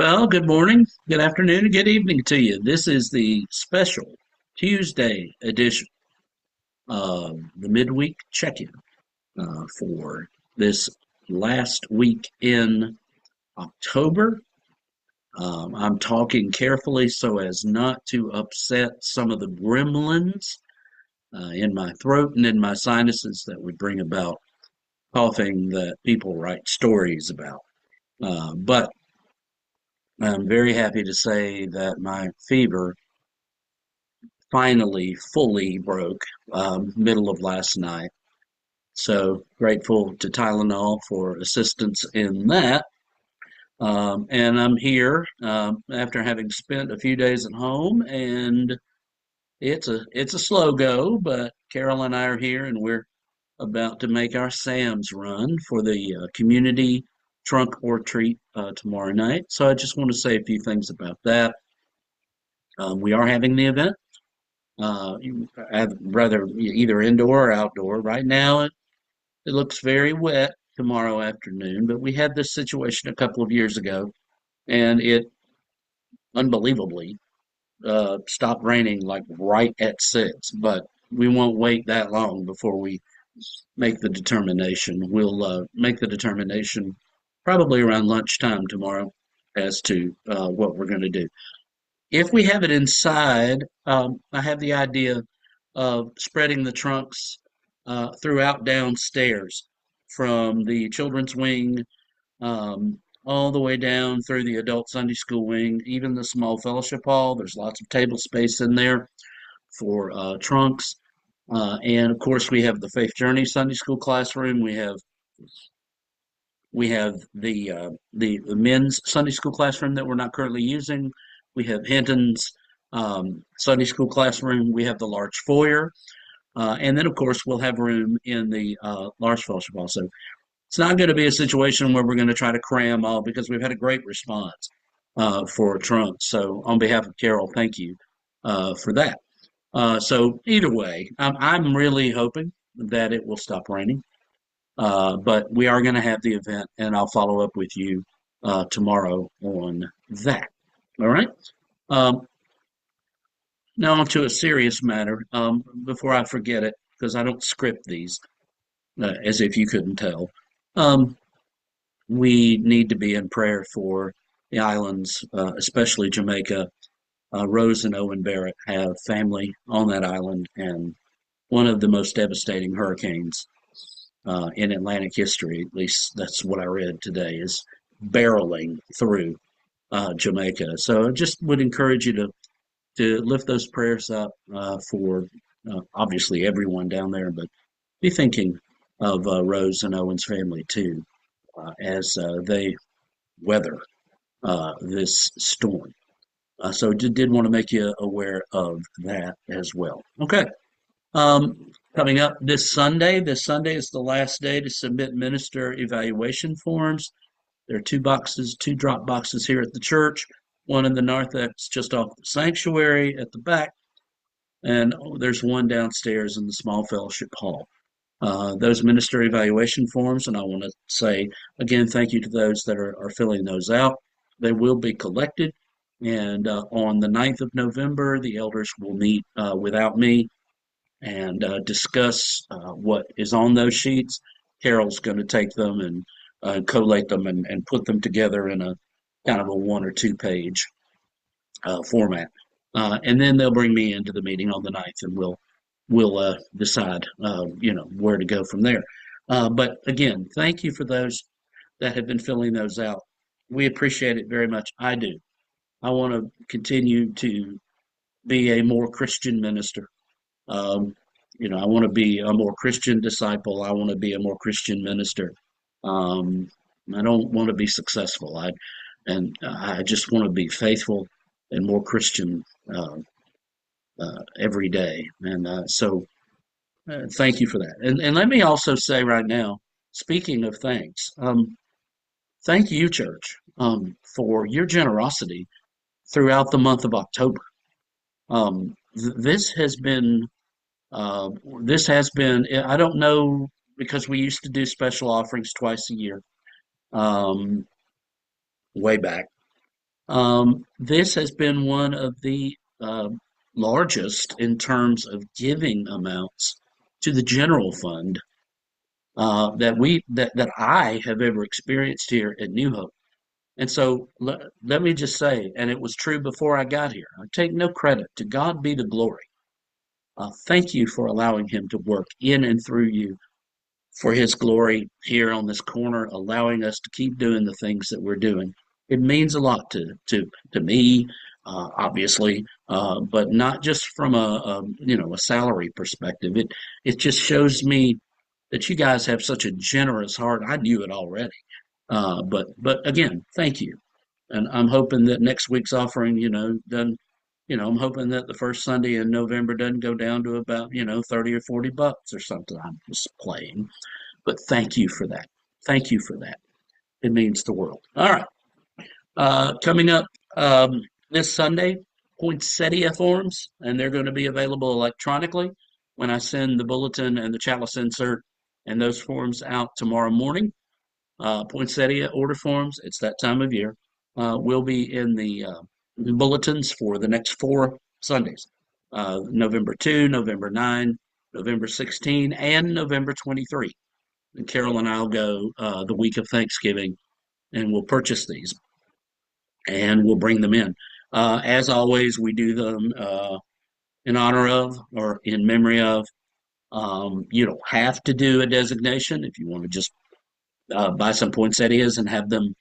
Well, good morning, good afternoon, and good evening to you. This is the special Tuesday edition of the Midweek check-in for this last week in October. I'm talking carefully so as not to upset some of the gremlins in my throat and in my sinuses that would bring about coughing that people write stories about. But I'm very happy to say that my fever finally fully broke middle of last night. So grateful to Tylenol for assistance in that. And I'm here after having spent a few days at home, and it's a slow go, but Carol and I are here, and we're about to make our Sam's run for the community trunk or treat tomorrow night. So I just want to say a few things about that. We are having the event. I'd rather either indoor or outdoor. Right now, it looks very wet tomorrow afternoon, but we had this situation a couple of years ago, and it unbelievably stopped raining like right at 6. But we won't wait that long before we make the determination. We'll make the determination probably around lunchtime tomorrow as to what we're going to do. If we have it inside, I have the idea of spreading the trunks throughout downstairs from the children's wing all the way down through the adult Sunday school wing, even the small fellowship hall. There's lots of table space in there for trunks. And of course, we have the Faith Journey Sunday school classroom. We have the men's Sunday school classroom that we're not currently using. We have Hinton's Sunday school classroom. We have the large foyer, and then of course we'll have room in the large fellowship also. It's not going to be a situation where we're going to try to cram all because we've had a great response for trunks. So on behalf of Carol, thank you for that. So either way, I'm really hoping that it will stop raining. But we are going to have the event, and I'll follow up with you tomorrow on that. All right. Um, Now on to a serious matter. Before I forget it, because I don't script these, as if you couldn't tell. Um, we need to be in prayer for the islands, especially Jamaica. Rose and Owen Barrett have family on that island, and one of the most devastating hurricanes in Atlantic history, at least that's what I read today, is barreling through Jamaica. So I just would encourage you to lift those prayers up for obviously everyone down there, but be thinking of Rose and Owen's family too as they weather this storm. So did want to make you aware of that as well. Okay. Coming up this Sunday is the last day to submit minister evaluation forms. There are two drop boxes here at the church, one in the narthex just off the sanctuary at the back, and there's one downstairs in the small fellowship hall. Those minister evaluation forms, and I want to say again, thank you to those that are filling those out. They will be collected, and on the 9th of November, the elders will meet without me and discuss what is on those sheets. Carol's going to take them and collate them and put them together in a kind of a 1 or 2 page format. And then they'll bring me into the meeting on the 9th, and we'll decide where to go from there. But again, thank you for those that have been filling those out. We appreciate it very much. I do. I want to continue to be a more Christian minister. Um, I want to be a more Christian disciple. I want to be a more Christian minister. Um, I don't want to be successful. I just want to be faithful and more Christian every day. And thank you for that. And let me also say right now, speaking of thanks, thank you, church, for your generosity throughout the month of October. This has been this has been, I don't know, because we used to do special offerings twice a year, um, way back. This has been one of the largest in terms of giving amounts to the general fund that I have ever experienced here at New Hope. And so let me just say, and it was true before I got here. I take no credit. To God be the glory. Thank you for allowing Him to work in and through you for His glory here on this corner, allowing us to keep doing the things that we're doing. It means a lot to me, obviously, but not just from a salary perspective. It just shows me that you guys have such a generous heart. I knew it already, but again, thank you. And I'm hoping that next week's offering, doesn't, I'm hoping that the first Sunday in November doesn't go down to about, 30 or $40 or something. I'm just playing. But thank you for that. Thank you for that. It means the world. All right. Coming up this Sunday, poinsettia forms, and they're going to be available electronically when I send the bulletin and the chalice insert and those forms out tomorrow morning. Poinsettia order forms, it's that time of year, will be in the bulletins for the next 4 Sundays, November 2, November 9, November 16, and November 23. And Carol and I'll go the week of Thanksgiving, and we'll purchase these and we'll bring them in. As always, we do them in honor of or in memory of. You don't have to do a designation if you want to just buy some poinsettias and have them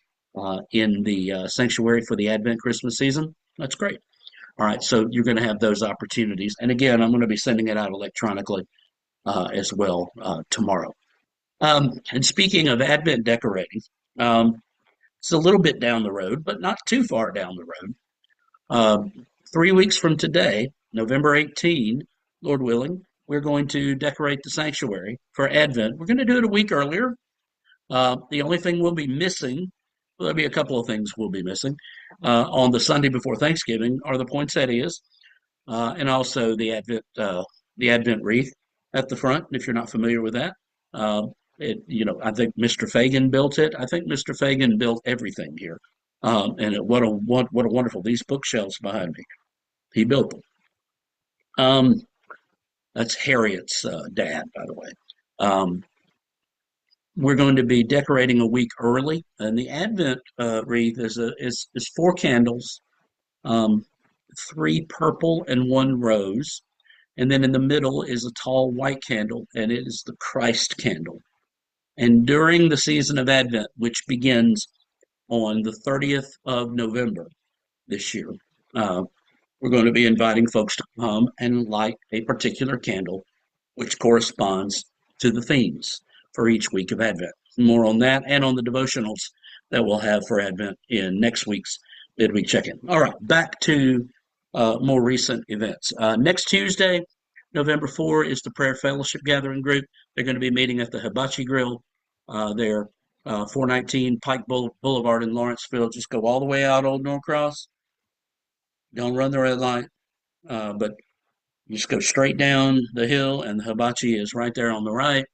in the sanctuary for the Advent Christmas season. That's great. All right, so you're going to have those opportunities. And again, I'm going to be sending it out electronically as well tomorrow. And speaking of Advent decorating, it's a little bit down the road, but not too far down the road. 3 weeks from today, November 18, Lord willing, we're going to decorate the sanctuary for Advent. We're going to do it a week earlier. The only thing we'll be missing, well, there'll be a couple of things we'll be missing on the Sunday before Thanksgiving are the poinsettias and also the Advent wreath at the front. If you're not familiar with that, I think Mr. Fagan built it. I think Mr. Fagan built everything here. What a wonderful these bookshelves behind me. He built them. That's Harriet's dad, by the way. We're going to be decorating a week early, and the Advent wreath is 4 candles, 3 purple and 1 rose, and then in the middle is a tall white candle, and it is the Christ candle. And during the season of Advent, which begins on the 30th of November this year, we're going to be inviting folks to come and light a particular candle, which corresponds to the themes for each week of Advent. More on that and on the devotionals that we'll have for Advent in next week's midweek check-in. All right, back to more recent events. Next Tuesday, November 4, is the Prayer Fellowship Gathering Group. They're going to be meeting at the Hibachi Grill. They're 419 Pike Boulevard in Lawrenceville. Just go all the way out Old Norcross. Don't run the red light, but you just go straight down the hill, and the Hibachi is right there on the right.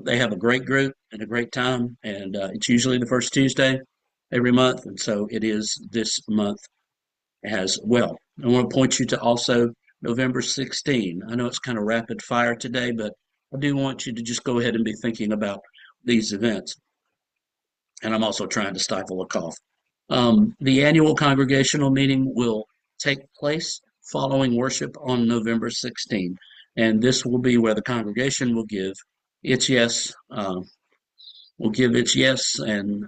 They have a great group and a great time, and it's usually the first Tuesday every month, and so it is this month as well. I want to point you to also November 16. I know it's kind of rapid fire today, but I do want you to just go ahead and be thinking about these events. And I'm also trying to stifle a cough. The annual congregational meeting will take place following worship on November 16, and this will be where the congregation will give its yes, and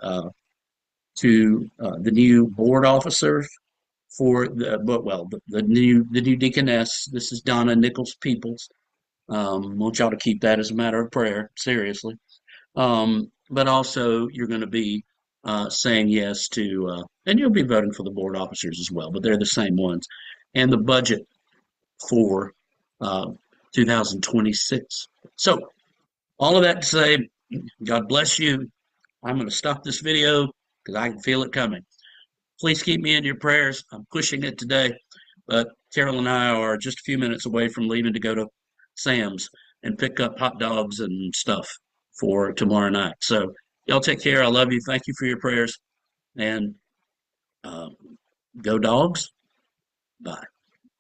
to the new board officer for the new deaconess. This is Donna Nichols Peoples. Want y'all to keep that as a matter of prayer, seriously. But also you're going to be saying yes to, and you'll be voting for the board officers as well, but they're the same ones, and the budget for 2026. So all of that to say, God bless you. I'm going to stop this video because I can feel it coming. Please keep me in your prayers. I'm pushing it today, but Carol and I are just a few minutes away from leaving to go to Sam's and pick up hot dogs and stuff for tomorrow night. So y'all take care. I love you. Thank you for your prayers. And Go dogs. Bye.